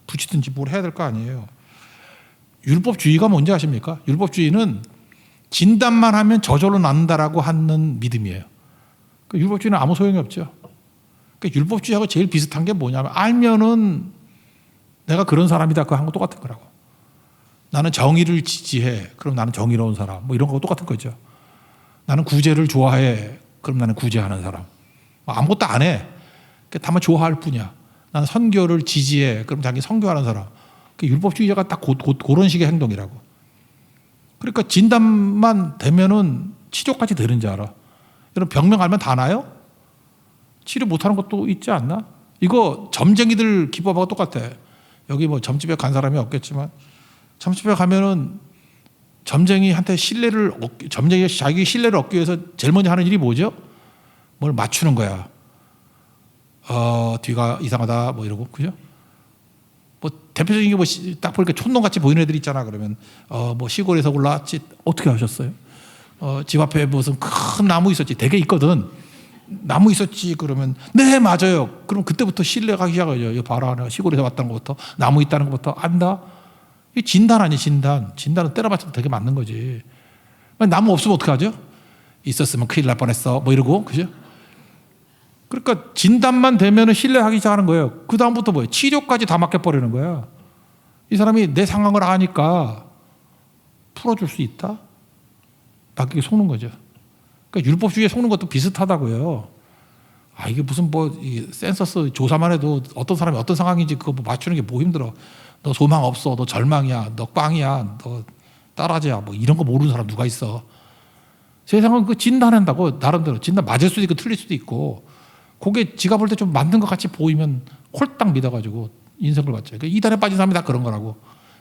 붙이든지 뭘 해야 될 거 아니에요. 율법주의가 뭔지 아십니까? 율법주의는 진단만 하면 저절로 난다라고 하는 믿음이에요. 그러니까 율법주의는 아무 소용이 없죠. 그러니까 율법주의하고 제일 비슷한 게 뭐냐면 알면은 내가 그런 사람이다 그거 한 거 똑같은 거라고. 나는 정의를 지지해. 그럼 나는 정의로운 사람. 뭐 이런 거 똑같은 거죠. 나는 구제를 좋아해. 그럼 나는 구제하는 사람. 아무것도 안 해. 다만 좋아할 뿐이야. 나는 선교를 지지해. 그럼 자기 선교하는 사람. 율법주의자가 딱 그런 식의 행동이라고. 그러니까 진단만 되면은 치료까지 되는지 알아. 여러분 병명 알면 다 나요? 치료 못하는 것도 있지 않나? 이거 점쟁이들 기법하고 똑같아. 여기 뭐 점집에 간 사람이 없겠지만 점집에 가면은 점쟁이가 자기 신뢰를 얻기 위해서 제일 먼저 하는 일이 뭐죠? 뭘 맞추는 거야. 뒤가 이상하다 뭐 이러고 그죠? 뭐 대표적인 게 뭐 딱 보니까 촌놈같이 보이는 애들 있잖아. 그러면 뭐 시골에서 올라왔지 어떻게 하셨어요? 집 앞에 무슨 큰 나무 있었지. 되게 있거든. 나무 있었지. 그러면 네 맞아요. 그럼 그때부터 신뢰가 시작하죠. 이거 봐라. 시골에서 왔다는 것부터 나무 있다는 것부터 안다. 이 진단 아니 진단. 진단은 때려맞춰도 되게 맞는 거지. 나무 없으면 어떻게 하죠? 있었으면 큰일 날 뻔했어. 뭐 이러고 그죠? 그러니까 진단만 되면 신뢰하기 시작하는 거예요. 그 다음부터 뭐예요? 치료까지 다 맡겨버리는 거야. 이 사람이 내 상황을 아니까 풀어줄 수 있다? 맡기게 속는 거죠. 그러니까 율법주의에 속는 것도 비슷하다고요. 이게 무슨 뭐 센서스 조사만 해도 어떤 사람이 어떤 상황인지 그거 뭐 맞추는 게 뭐 힘들어. 너 소망 없어. 너 절망이야. 너 꽝이야. 너 따라지야. 뭐 이런 거 모르는 사람 누가 있어. 세상은 그 진단한다고 나름대로. 진단 맞을 수도 있고 틀릴 수도 있고. 그게 지가 볼 때 좀 맞는 것 같이 보이면 홀딱 믿어가지고 인생을 받죠. 그러니까 이단에 빠진 사람이 다 그런 거라고.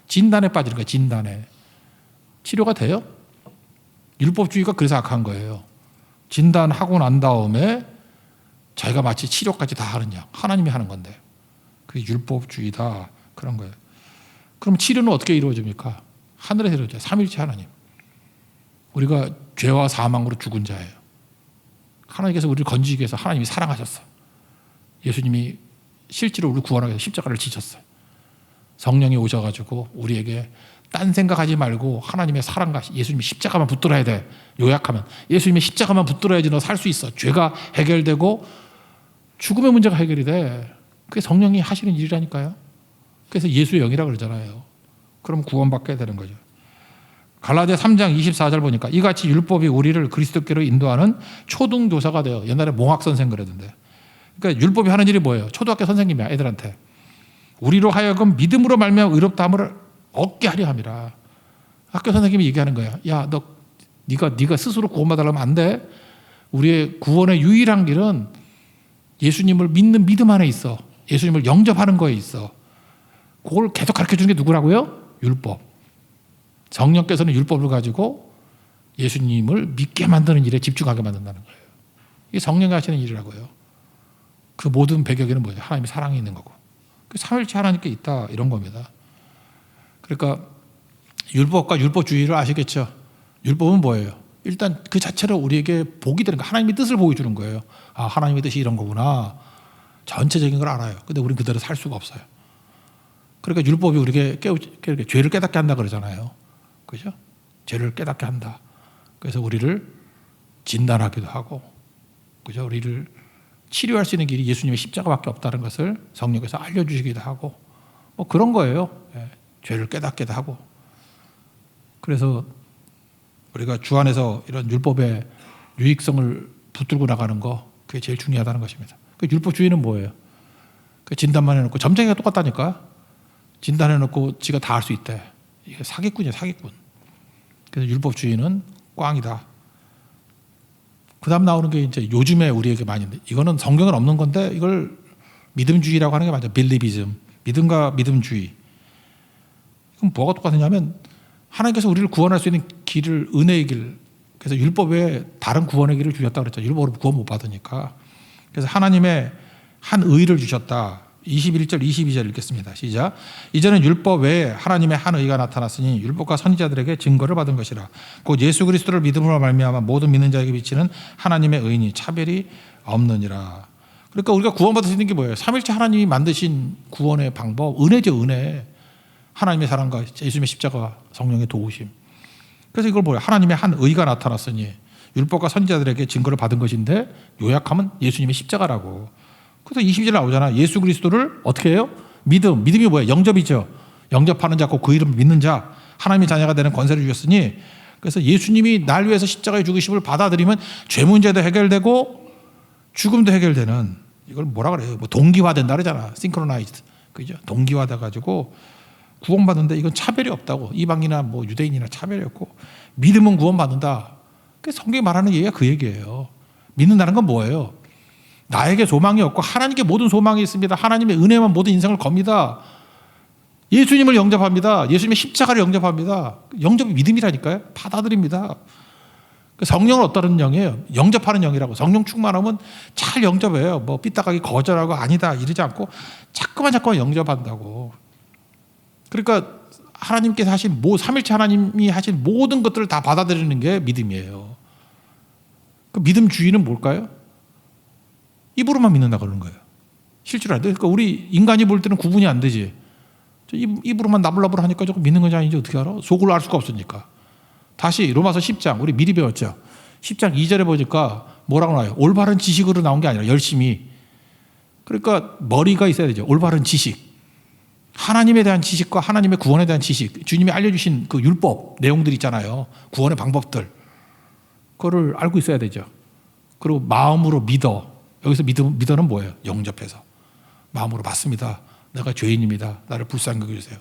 진단에 빠지는 거야. 진단에. 치료가 돼요? 율법주의가 그래서 악한 거예요. 진단하고 난 다음에 자기가 마치 치료까지 다 하느냐. 하나님이 하는 건데. 그게 율법주의다. 그런 거예요. 그럼 치료는 어떻게 이루어집니까? 하늘에서 이루어져요. 삼일체 하나님. 우리가 죄와 사망으로 죽은 자예요. 하나님께서 우리를 건지기 위해서 하나님이 사랑하셨어요. 예수님이 실제로 우리를 구원하기 위해서 십자가를 지셨어요. 성령이 오셔가지고 우리에게 딴 생각하지 말고 하나님의 사랑과 예수님의 십자가만 붙들어야 돼. 요약하면 예수님의 십자가만 붙들어야지 너 살 수 있어. 죄가 해결되고 죽음의 문제가 해결이 돼. 그게 성령이 하시는 일이라니까요. 그래서 예수의 영이라고 그러잖아요. 그럼 구원받게 되는 거죠. 갈라디아 3장 24절 보니까 이같이 율법이 우리를 그리스도께로 인도하는 초등교사가 돼요. 옛날에 몽학선생 그러던데. 그러니까 율법이 하는 일이 뭐예요? 초등학교 선생님이야, 애들한테. 우리로 하여금 믿음으로 말미암아 의롭다함을 얻게 하려 함이라. 학교 선생님이 얘기하는 거야. 야, 네가 스스로 구원받으려면 안 돼. 우리의 구원의 유일한 길은 예수님을 믿는 믿음 안에 있어. 예수님을 영접하는 거에 있어. 그걸 계속 가르쳐주는 게 누구라고요? 율법. 성령께서는 율법을 가지고 예수님을 믿게 만드는 일에 집중하게 만든다는 거예요. 이게 성령이 하시는 일이라고요. 그 모든 배경에는 뭐예요? 하나님의 사랑이 있는 거고. 삼일체 하나님께 있다 이런 겁니다. 그러니까 율법과 율법주의를 아시겠죠? 율법은 뭐예요? 일단 그 자체로 우리에게 복이 되는 거, 하나님의 뜻을 보여주는 거예요. 아, 하나님의 뜻이 이런 거구나. 전체적인 걸 알아요. 근데 우리는 그대로 살 수가 없어요. 그러니까 율법이 우리에게 죄를 깨닫게 한다 그러잖아요. 그죠? 죄를 깨닫게 한다. 그래서 우리를 진단하기도 하고, 그죠? 우리를 치료할 수 있는 길이 예수님의 십자가밖에 없다는 것을 성령께서 알려주시기도 하고, 뭐 그런 거예요. 예, 죄를 깨닫기도 하고. 그래서 우리가 주 안에서 이런 율법의 유익성을 붙들고 나가는 거, 그게 제일 중요하다는 것입니다. 그 율법주의는 뭐예요? 그 진단만 해놓고, 점쟁이가 똑같다니까. 진단해놓고 지가 다 할 수 있대. 이게 사기꾼이야, 사기꾼. 그래서 율법주의는 꽝이다. 그 다음 나오는 게 이제 요즘에 우리에게 많이 있는데, 이거는 성경은 없는 건데 이걸 믿음주의라고 하는 게 맞아요. 빌리비즘. 믿음과 믿음주의. 그럼 뭐가 똑같으냐면 하나님께서 우리를 구원할 수 있는 길을 은혜의 길, 그래서 율법에 다른 구원의 길을 주셨다고 그랬죠. 율법으로 구원 못 받으니까. 그래서 하나님의 한 의를 주셨다. 21절 22절 읽겠습니다. 시작. 이제는 율법 외에 하나님의 한 의가 나타났으니 율법과 선지자들에게 증거를 받은 것이라. 곧 예수 그리스도를 믿음으로 말미암아 모든 믿는 자에게 비치는 하나님의 의니 차별이 없느니라. 그러니까 우리가 구원받을 수 있는 게 뭐예요? 삼일체 하나님이 만드신 구원의 방법, 은혜죠, 은혜. 하나님의 사랑과 예수님의 십자가, 성령의 도우심. 그래서 이걸 뭐예요? 하나님의 한 의가 나타났으니 율법과 선지자들에게 증거를 받은 것인데, 요약하면 예수님의 십자가라고. 그래서 22절 나오잖아. 예수 그리스도를 어떻게 해요? 믿음이 뭐예요? 영접이죠. 영접하는 자, 그 이름을 믿는 자, 하나님의 자녀가 되는 권세를 주셨으니, 그래서 예수님이 날 위해서 십자가의 죽으심을 받아들이면 죄 문제도 해결되고 죽음도 해결되는, 이걸 뭐라 그래요? 뭐 동기화된다 그러잖아. 싱크로나이즈드. 그죠? 동기화돼 가지고 구원받는데 이건 차별이 없다고. 이방이나 뭐 유대인이나 차별이 없고, 믿음은 구원받는다. 성경이 말하는 얘기가 그 얘기예요. 믿는다는 건 뭐예요? 나에게 소망이 없고 하나님께 모든 소망이 있습니다. 하나님의 은혜만 모든 인생을 겁니다. 예수님을 영접합니다. 예수님의 십자가를 영접합니다. 영접이 믿음이라니까요. 받아들입니다. 성령은 어떤 영이에요? 영접하는 영이라고. 성령 충만하면 잘 영접해요. 뭐 삐딱하게 거절하고 아니다 이러지 않고 자꾸만 영접한다고. 그러니까 하나님께서 하신 삼일체 하나님이 하신 모든 것들을 다 받아들이는 게 믿음이에요. 그 믿음주의는 뭘까요? 입으로만 믿는다 그러는 거예요. 실제로 안 돼. 그러니까 우리 인간이 볼 때는 구분이 안 되지. 입으로만 나불나불 하니까 조금 믿는 건지 아닌지 어떻게 알아? 속으로 알 수가 없으니까. 다시 로마서 10장 우리 미리 배웠죠. 10장 2절에 보니까 뭐라고 나와요? 올바른 지식으로 나온 게 아니라 열심히. 그러니까 머리가 있어야 되죠. 올바른 지식. 하나님에 대한 지식과 하나님의 구원에 대한 지식. 주님이 알려주신 그 율법 내용들 있잖아요. 구원의 방법들. 그거를 알고 있어야 되죠. 그리고 마음으로 믿어. 여기서 믿어는 뭐예요? 영접해서. 마음으로 맞습니다. 내가 죄인입니다. 나를 불쌍히 여겨주세요.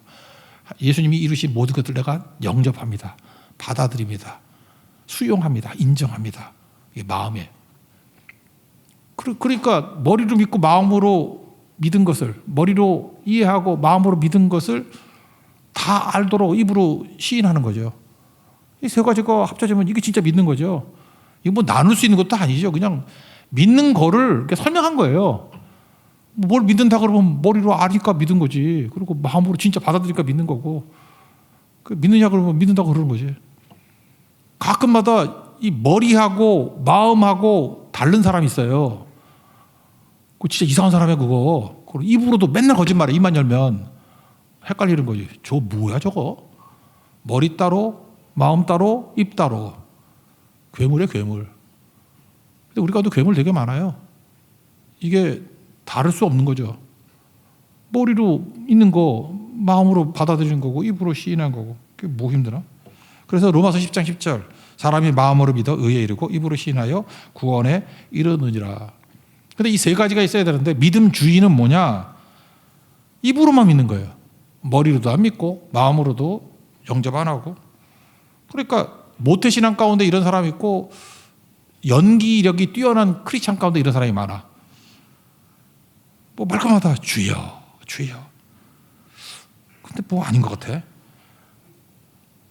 예수님이 이루신 모든 것들 내가 영접합니다. 받아들입니다. 수용합니다. 인정합니다. 이게 마음에. 그러니까 머리로 믿고 마음으로 믿은 것을, 머리로 이해하고 마음으로 믿은 것을 다 알도록 입으로 시인하는 거죠. 이 세 가지가 합쳐지면 이게 진짜 믿는 거죠. 이거 뭐 나눌 수 있는 것도 아니죠. 그냥 믿는 거를 이렇게 설명한 거예요. 뭘 믿는다 그러면 머리로 아니까 믿은 거지. 그리고 마음으로 진짜 받아들이니까 믿는 거고. 믿느냐 그러면 믿는다고 그러는 거지. 가끔마다 이 머리하고 마음하고 다른 사람이 있어요. 그 진짜 이상한 사람이야 그거. 그리고 입으로도 맨날 거짓말해. 입만 열면 헷갈리는 거지. 저 뭐야 저거? 머리 따로, 마음 따로, 입 따로. 괴물이에요, 괴물. 근데 우리 가운데 괴물 되게 많아요. 이게 다를 수 없는 거죠. 머리로 있는 거 마음으로 받아들이는 거고 입으로 시인한 거고. 그게 뭐 힘드나? 그래서 로마서 10장 10절 사람이 마음으로 믿어 의에 이르고 입으로 시인하여 구원에 이르느니라. 근데 이 세 가지가 있어야 되는데 믿음주의는 뭐냐? 입으로만 믿는 거예요. 머리로도 안 믿고 마음으로도 영접 안 하고. 그러니까 모태신앙 가운데 이런 사람이 있고 연기력이 뛰어난 크리스찬 가운데 이런 사람이 많아. 뭐 말끝마다 주여 주여. 근데 뭐 아닌 것 같아.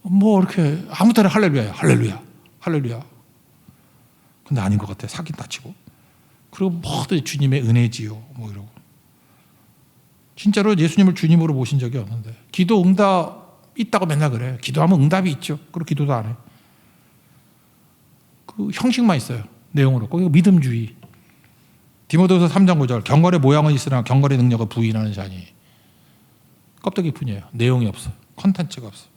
뭐 이렇게 아무 때나 할렐루야야 할렐루야 할렐루야. 근데 아닌 것 같아. 사긴 다치고. 그리고 뭐든 주님의 은혜지요 뭐 이러고. 진짜로 예수님을 주님으로 모신 적이 없는데 기도 응답 있다고 맨날 그래. 기도하면 응답이 있죠. 그리고 기도도 안 해. 그 형식만 있어요. 내용으로. 거기 믿음주의. 디모데후서 3장 9절 경건의 모양은 있으나 경건의 능력을 부인하는 자니. 껍데기 뿐이에요. 내용이 없어. 컨텐츠가 없어.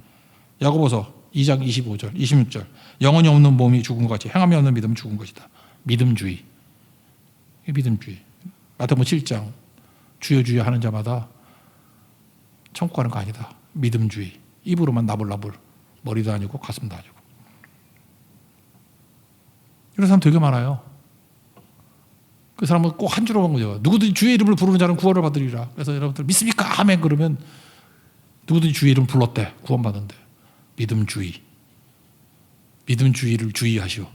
야고보서 2장 25절 26절 영혼이 없는 몸이 죽은 것 같이 행함이 없는 믿음은 죽은 것이다. 믿음주의. 믿음주의. 마태복음 7장 주여 주여 하는 자마다 천국 가는 거 아니다. 믿음주의. 입으로만 나불나불. 머리도 아니고 가슴도 아니고. 이런 사람 되게 많아요. 그 사람은 꼭 한 줄로 한 거죠. 누구든지 주의 이름을 부르는 자는 구원을 받으리라. 그래서 여러분들 믿습니까? 아멘. 그러면 누구든지 주의 이름 불렀대. 구원받은대. 믿음주의. 믿음주의를 주의하시오.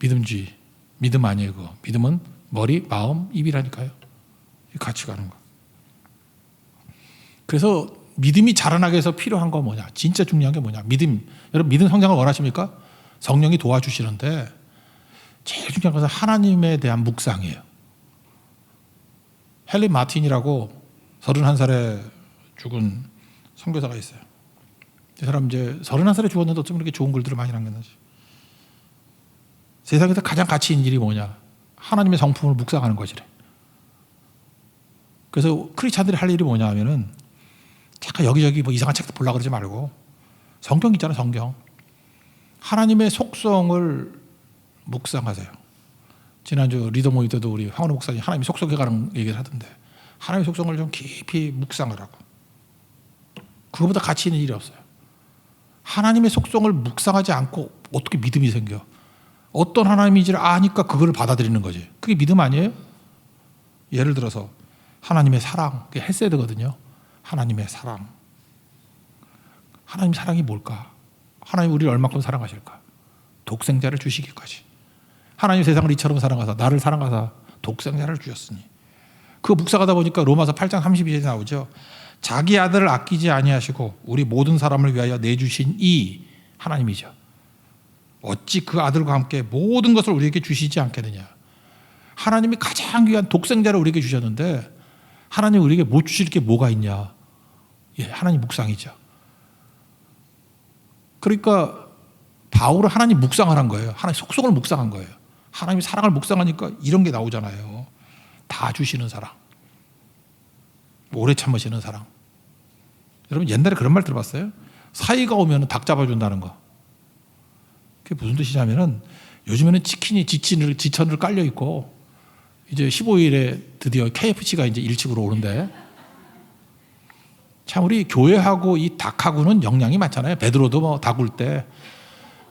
믿음주의. 믿음 아니에요. 그거. 믿음은 머리, 마음, 입이라니까요. 같이 가는 거. 그래서 믿음이 자라나게 해서 필요한 거 뭐냐? 진짜 중요한 게 뭐냐? 믿음. 여러분 믿음 성장을 원하십니까? 성령이 도와주시는데 제일 중요한 것은 하나님에 대한 묵상이에요. 헬린 마틴이라고 31살에 죽은 선교사가 있어요. 이 사람 이제 31살에 죽었는데 어쩜 이렇게 좋은 글들을 많이 남겼는지. 세상에서 가장 가치 있는 일이 뭐냐? 하나님의 성품을 묵상하는 것이래. 그래서 크리스찬들이 할 일이 뭐냐 하면은 잠깐 여기저기 뭐 이상한 책도 보려고 그러지 말고 성경 있잖아요. 성경. 하나님의 속성을 묵상하세요. 지난주 리더 모임 때도 우리 황원호 목사님 하나님의 속성에 관한 얘기를 하던데 하나님의 속성을 좀 깊이 묵상을 하고 그거보다 가치 있는 일이 없어요. 하나님의 속성을 묵상하지 않고 어떻게 믿음이 생겨? 어떤 하나님인지를 아니까 그걸 받아들이는 거지. 그게 믿음 아니에요? 예를 들어서 하나님의 사랑, 그게 헤세드거든요. 하나님의 사랑. 하나님 사랑이 뭘까? 하나님 우리를 얼마큼 사랑하실까? 독생자를 주시기까지. 하나님 세상을 이처럼 사랑하사 나를 사랑하사 독생자를 주셨으니. 그거 묵상하다 보니까 로마서 8장 32절에 나오죠. 자기 아들을 아끼지 아니하시고 우리 모든 사람을 위하여 내주신 이 하나님이죠. 어찌 그 아들과 함께 모든 것을 우리에게 주시지 않겠느냐. 하나님이 가장 귀한 독생자를 우리에게 주셨는데 하나님 우리에게 못 주실 게 뭐가 있냐. 예, 하나님 묵상이죠. 그러니까 바울은 하나님 묵상을 한 거예요. 하나님 속성을 묵상한 거예요. 하나님의 사랑을 묵상하니까 이런 게 나오잖아요. 다 주시는 사랑. 오래 참으시는 사랑. 여러분 옛날에 그런 말 들어봤어요? 사이가 오면 닭 잡아준다는 거. 그게 무슨 뜻이냐면은 요즘에는 치킨이 지천을 깔려 있고 이제 15일에 드디어 KFC가 이제 일찍으로 오는데 참 우리 교회하고 이 닭하고는 영향이 많잖아요. 베드로도 뭐 닭 울 때.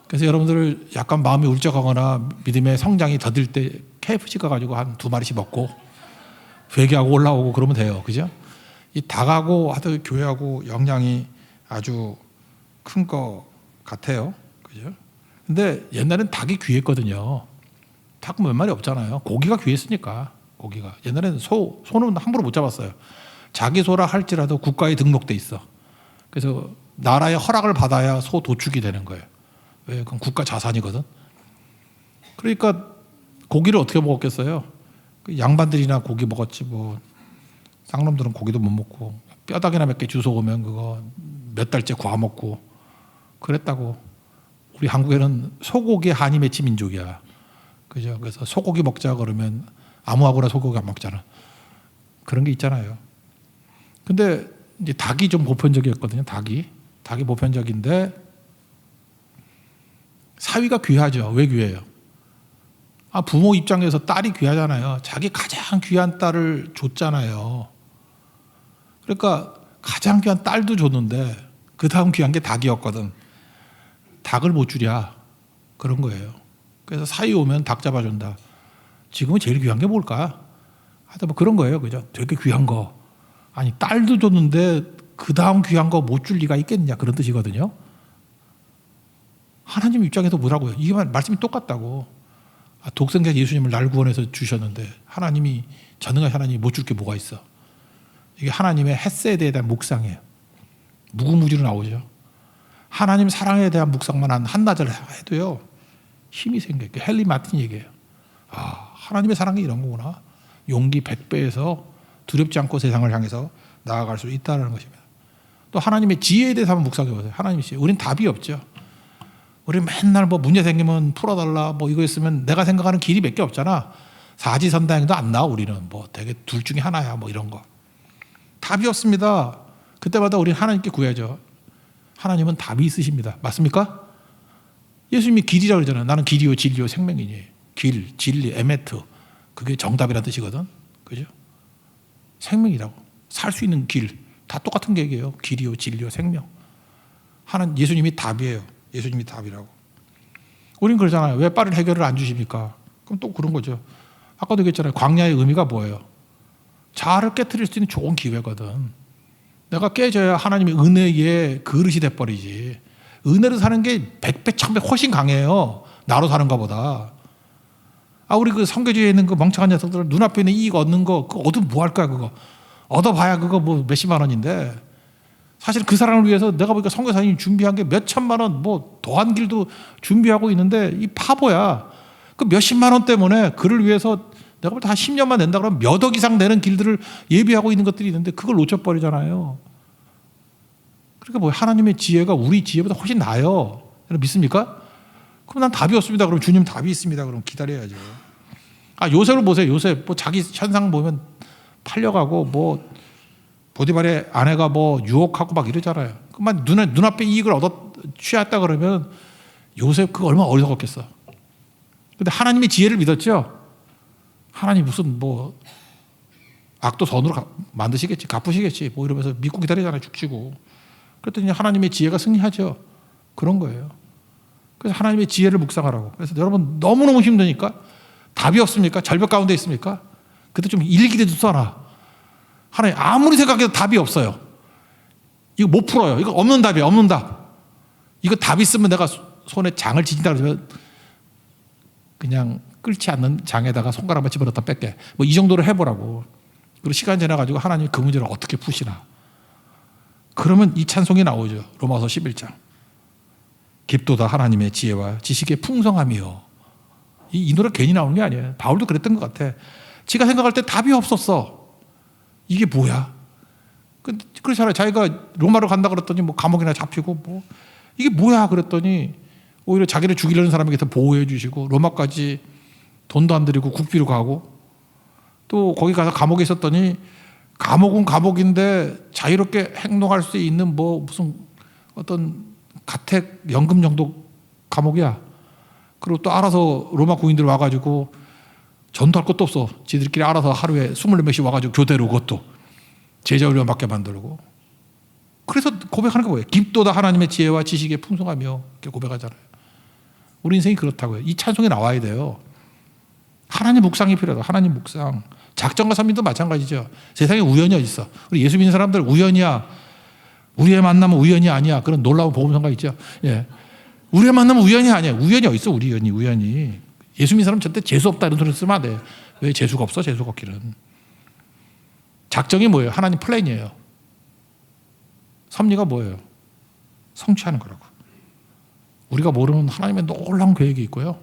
그래서 여러분들 약간 마음이 울적하거나 믿음의 성장이 더딜 때 KFC 가가지고 한 2마리씩 먹고 회개하고 올라오고 그러면 돼요. 그죠? 이 닭하고 하여튼 교회하고 영향이 아주 큰 것 같아요. 그죠? 근데 옛날엔 닭이 귀했거든요. 닭은 몇 마리 없잖아요. 고기가 귀했으니까. 고기가. 옛날에는 소는 함부로 못 잡았어요. 자기 소라 할지라도 국가에 등록돼 있어. 그래서 나라의 허락을 받아야 소 도축이 되는 거예요. 왜? 그건 국가 자산이거든. 그러니까 고기를 어떻게 먹었겠어요? 양반들이나 고기 먹었지 뭐 쌍놈들은 고기도 못 먹고 뼈다귀나 몇 개 주워 오면 그거 몇 달째 구워 먹고 그랬다고. 우리 한국에는 소고기에 한이 맺힌 민족이야. 그죠? 그래서 소고기 먹자 그러면 아무하고나 소고기 안 먹잖아. 그런 게 있잖아요. 근데 이제 닭이 좀 보편적이었거든요. 닭이. 닭이 보편적인데 사위가 귀하죠. 왜 귀해요? 부모 입장에서 딸이 귀하잖아요. 자기 가장 귀한 딸을 줬잖아요. 그러니까 가장 귀한 딸도 줬는데 그 다음 귀한 게 닭이었거든. 닭을 못 주랴. 그런 거예요. 그래서 사위 오면 닭 잡아준다. 지금은 제일 귀한 게 뭘까? 하여튼 뭐 그런 거예요. 그죠? 되게 귀한 거. 아니, 딸도 줬는데 그 다음 귀한 거 못 줄 리가 있겠냐. 그런 뜻이거든요. 하나님 입장에서 뭐라고요? 이게 말씀이 똑같다고. 독생자 예수님을 날 구원해서 주셨는데 하나님이, 전능한 하나님이 못 줄 게 뭐가 있어. 이게 하나님의 헷세에 대한 묵상이에요. 무궁무진으로 나오죠. 하나님 사랑에 대한 묵상만 한 한나절 해도요 힘이 생겨요. 헨리 마틴 얘기예요. 하나님의 사랑이 이런 거구나. 용기 100배에서 두렵지 않고 세상을 향해서 나아갈 수 있다는 것입니다. 또 하나님의 지혜에 대해서 한번 묵상해 보세요. 하나님의 지혜. 우린 답이 없죠. 우리 맨날 뭐 문제 생기면 풀어달라 뭐 이거 있으면 내가 생각하는 길이 몇 개 없잖아. 사지선다행도 안 나와. 우리는 뭐 되게 둘 중에 하나야 뭐 이런 거. 답이 없습니다. 그때마다 우리는 하나님께 구해야죠. 하나님은 답이 있으십니다. 맞습니까? 예수님이 길이라고 그러잖아요. 나는 길이요 진리요 생명이니. 길, 진리, 에메트. 그게 정답이라는 뜻이거든. 그죠? 생명이라고. 살 수 있는 길. 다 똑같은 얘기예요. 길이요 진리요 생명. 예수님이 답이에요. 예수님이 답이라고. 우린 그러잖아요. 왜 빠른 해결을 안 주십니까? 그럼 또 그런 거죠. 아까도 얘기했잖아요. 광야의 의미가 뭐예요? 자아를 깨트릴 수 있는 좋은 기회거든. 내가 깨져야 하나님의 은혜의 그릇이 돼버리지. 은혜로 사는 게 100배, 1000배 훨씬 강해요. 나로 사는 것보다. 우리 그 성교지에 있는 그 멍청한 녀석들 눈앞에 있는 이익 얻는 거, 그거 얻으면 뭐 할 거야, 그거. 얻어봐야 그거 뭐 몇십만 원인데. 사실 그 사람을 위해서 내가 보니까 선교사님이 준비한 게 몇천만 원, 뭐 더한 길도 준비하고 있는데 이 바보야. 그 몇십만 원 때문에 그를 위해서 내가 볼 때 한 10년만 낸다 그러면 몇 억 이상 내는 길들을 예비하고 있는 것들이 있는데 그걸 놓쳐버리잖아요. 그러니까 뭐 하나님의 지혜가 우리 지혜보다 훨씬 나아요. 믿습니까? 그럼 난 답이 없습니다. 그럼 주님 답이 있습니다. 그럼 기다려야죠. 요셉을 보세요. 요셉 뭐 자기 현상 보면 팔려가고 뭐 보디발의 아내가 뭐 유혹하고 막 이러잖아요. 그만 눈앞에 이익을 취했다 그러면 요셉 그거 얼마나 어리석었겠어. 근데 하나님의 지혜를 믿었죠. 하나님 무슨 뭐 악도 선으로 만드시겠지, 갚으시겠지 뭐 이러면서 믿고 기다리잖아요. 죽치고. 그랬더니 하나님의 지혜가 승리하죠. 그런 거예요. 그래서 하나님의 지혜를 묵상하라고. 그래서 여러분 너무너무 힘드니까 답이 없습니까? 절벽 가운데 있습니까? 그때 좀 일기라도 써라. 하나님 아무리 생각해도 답이 없어요. 이거 못 풀어요. 이거 없는 답이에요. 없는 답. 이거 답 있으면 내가 손에 장을 지진다 그러면 그냥 끓지 않는 장에다가 손가락만 집어넣다 뺄게. 뭐 이 정도로 해보라고. 그리고 시간 지나가지고 하나님이 그 문제를 어떻게 푸시나. 그러면 이 찬송이 나오죠. 로마서 11장. 깊도다 하나님의 지혜와 지식의 풍성함이요. 이 노래 괜히 나오는 게 아니에요. 바울도 그랬던 것 같아. 지가 생각할 때 답이 없었어. 이게 뭐야? 그렇잖아요. 자기가 로마로 간다 그랬더니 뭐 감옥이나 잡히고 뭐 이게 뭐야 그랬더니 오히려 자기를 죽이려는 사람에게 더 보호해 주시고 로마까지 돈도 안 들이고 국비로 가고 또 거기 가서 감옥에 있었더니 감옥은 감옥인데 자유롭게 행동할 수 있는 뭐 무슨 어떤 가택 연금 정도 감옥이야. 그리고 또 알아서 로마 군인들 와가지고 전도할 것도 없어. 지들끼리 알아서 하루에 24명씩 와가지고 교대로 그것도 제자훈련 받게 만들고. 그래서 고백하는 게 뭐예요? 깊도다 하나님의 지혜와 지식의 풍성하며 이렇게 고백하잖아요. 우리 인생이 그렇다고요. 이 찬송에 나와야 돼요. 하나님 묵상이 필요하다. 하나님 묵상. 작정과 선민도 마찬가지죠. 세상에 우연이 어디 있어. 우리 예수 믿는 사람들 우연이야. 우리의 만남은 우연이 아니야. 그런 놀라운 복음성가 있죠. 예. 우리의 만남은 우연이 아니야. 우연이 어디 있어. 우연이. 예수 믿는 사람은 절대 재수 없다 이런 소리 쓰면 안 돼. 왜 재수가 없어? 재수가 없기는. 작정이 뭐예요? 하나님 플랜이에요. 섭리가 뭐예요? 성취하는 거라고. 우리가 모르는 하나님의 놀라운 계획이 있고요.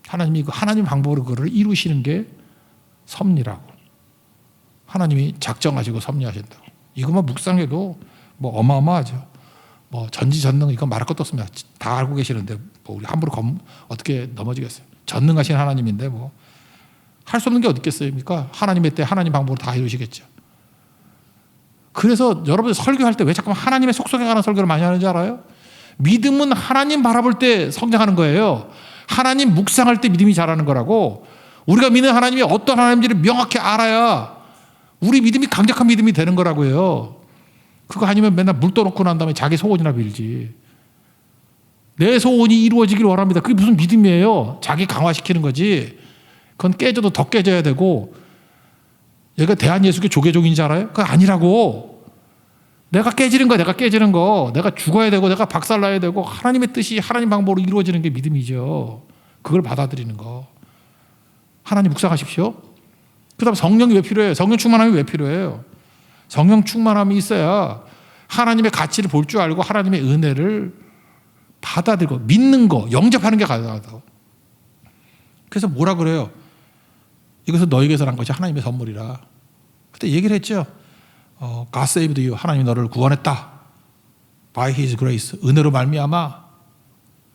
하나님이 그 하나님 방법으로 그거를 이루시는 게 섭리라고. 하나님이 작정하시고 섭리하신다고. 이것만 묵상해도 뭐 어마어마하죠. 뭐 전지전능 이건 말할 것도 없습니다. 다 알고 계시는데 뭐 우리 함부로 어떻게 넘어지겠어요. 전능하신 하나님인데 뭐 할 수 없는 게 어디 있겠습니까? 하나님의 때 하나님 방법으로 다 이루시겠죠. 그래서 여러분 설교할 때 왜 자꾸 하나님의 속성에 관한 설교를 많이 하는지 알아요? 믿음은 하나님 바라볼 때 성장하는 거예요. 하나님 묵상할 때 믿음이 자라는 거라고. 우리가 믿는 하나님이 어떤 하나님인지를 명확히 알아야 우리 믿음이 강력한 믿음이 되는 거라고요. 그거 아니면 맨날 물 떠놓고 난 다음에 자기 소원이나 빌지. 내 소원이 이루어지길 원합니다. 그게 무슨 믿음이에요? 자기 강화시키는 거지. 그건 깨져도 더 깨져야 되고. 얘가 대한예수교 조계종인 줄 알아요? 그거 아니라고. 내가 깨지는 거, 내가 깨지는 거. 내가 죽어야 되고 내가 박살나야 되고 하나님의 뜻이 하나님 방법으로 이루어지는 게 믿음이죠. 그걸 받아들이는 거. 하나님 묵상하십시오. 그 다음 성령이 왜 필요해요? 성령 충만함이 왜 필요해요? 성령 충만함이 있어야 하나님의 가치를 볼 줄 알고 하나님의 은혜를 받아들이고 믿는 거, 영접하는 게 가능하다고. 그래서 뭐라 그래요? 이것은 너에게서 난 것이 하나님의 선물이라. 그때 얘기를 했죠. God saved you. 하나님이 너를 구원했다. By His grace. 은혜로 말미암아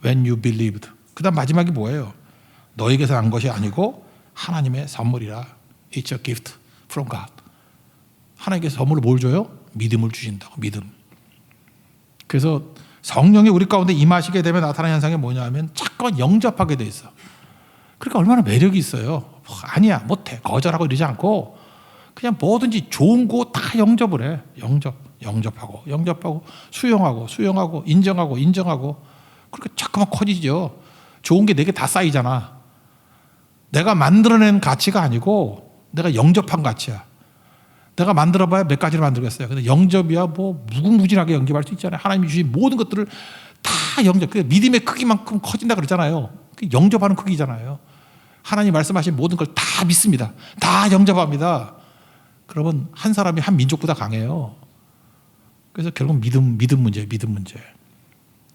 when you believed. 그 다음 마지막이 뭐예요? 너에게서 난 것이 아니고 하나님의 선물이라. It's a gift from God. 하나님께서 선물을 뭘 줘요? 믿음을 주신다고. 믿음. 그래서 성령이 우리 가운데 임하시게 되면 나타나는 현상이 뭐냐면 자꾸만 영접하게 돼 있어. 그러니까 얼마나 매력이 있어요. 아니야, 못해, 거절하고 이러지 않고 그냥 뭐든지 좋은 거 다 영접을 해. 영접하고 수용하고 인정하고 그렇게 자꾸만 커지죠. 좋은 게 내게 다 쌓이잖아. 내가 만들어낸 가치가 아니고 내가 영접한 가치야. 내가 만들어봐야 몇 가지를 만들겠어요. 근데 영접이야 뭐 무궁무진하게 영접할 수 있잖아요. 하나님이 주신 모든 것들을 다 영접. 그 믿음의 크기만큼 커진다 그러잖아요. 그 영접하는 크기잖아요. 하나님 말씀하신 모든 걸 다 믿습니다. 다 영접합니다. 그러면 한 사람이 한 민족보다 강해요. 그래서 결국 믿음 문제예요. 믿음 문제.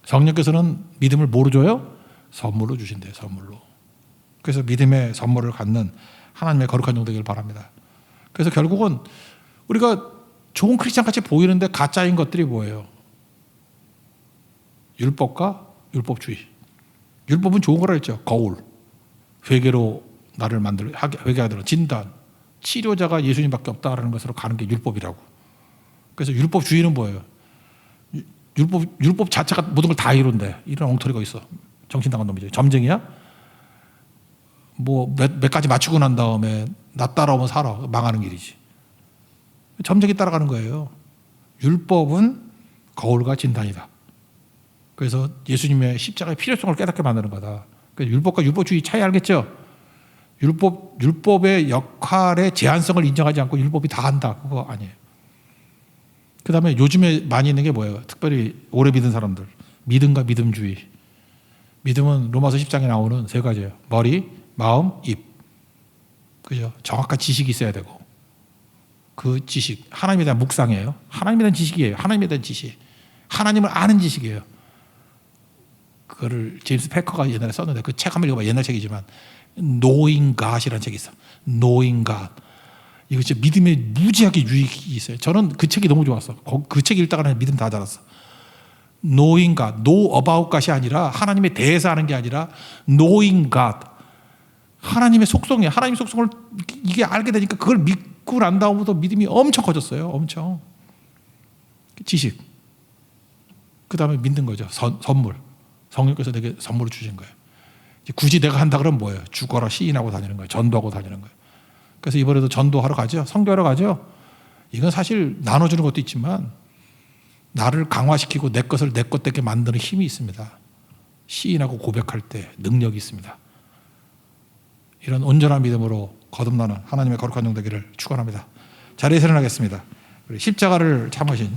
성령께서는 믿음을 뭐로 줘요? 선물로 주신대요. 선물로. 그래서 믿음의 선물을 갖는 하나님의 거룩한 종 되기를 바랍니다. 그래서 결국은 우리가 좋은 크리스찬 같이 보이는데 가짜인 것들이 뭐예요? 율법과 율법주의. 율법은 좋은 거라 했죠. 거울. 회개로 나를 회개하도록 진단. 치료자가 예수님밖에 없다라는 것으로 가는 게 율법이라고. 그래서 율법주의는 뭐예요? 율법 자체가 모든 걸 다 이룬대. 이런 엉터리가 있어. 정신 나간 놈이죠. 점쟁이야? 뭐 몇 가지 맞추고 난 다음에 나 따라오면 살아. 망하는 길이지. 점쟁이 따라가는 거예요. 율법은 거울과 진단이다. 그래서 예수님의 십자가의 필요성을 깨닫게 만드는 거다. 그래서 율법과 율법주의 차이 알겠죠? 율법의 역할의 제한성을 인정하지 않고 율법이 다 한다. 그거 아니에요. 그 다음에 요즘에 많이 있는 게 뭐예요? 특별히 오래 믿은 사람들. 믿음과 믿음주의. 믿음은 로마서 10장에 나오는 세 가지예요. 머리, 마음, 입. 그죠? 정확한 지식이 있어야 되고. 그 지식, 하나님에 대한 묵상이에요. 하나님에 대한 지식이에요. 하나님에 대한 지식. 하나님을 아는 지식이에요. 그거를 제임스 패커가 옛날에 썼는데 그 책 한번 읽어봐. 옛날 책이지만 Knowing God이라는 책이 있어. Knowing God. 이거 진짜 믿음에 무지하게 유익이 있어요. 저는 그 책이 너무 좋았어. 그 책 읽다가 믿음 다 자랐어. Knowing God. Know about God이 아니라 하나님에 대해서 아는 게 아니라 Knowing God. 하나님의 속성이에요. 하나님의 속성을 이게 알게 되니까 그걸 믿고 난 다음부터 믿음이 엄청 커졌어요. 엄청. 지식. 그 다음에 믿는 거죠. 선물. 성령께서 내게 선물을 주신 거예요. 굳이 내가 한다 그러면 뭐예요? 죽어라 시인하고 다니는 거예요. 전도하고 다니는 거예요. 그래서 이번에도 전도하러 가죠. 선교하러 가죠. 이건 사실 나눠주는 것도 있지만 나를 강화시키고 내 것을 내 것 되게 만드는 힘이 있습니다. 시인하고 고백할 때 능력이 있습니다. 이런 온전한 믿음으로 거듭나는 하나님의 거룩한 종 되기를 축원합니다. 자리에서 일어나겠습니다. 십자가를 참으신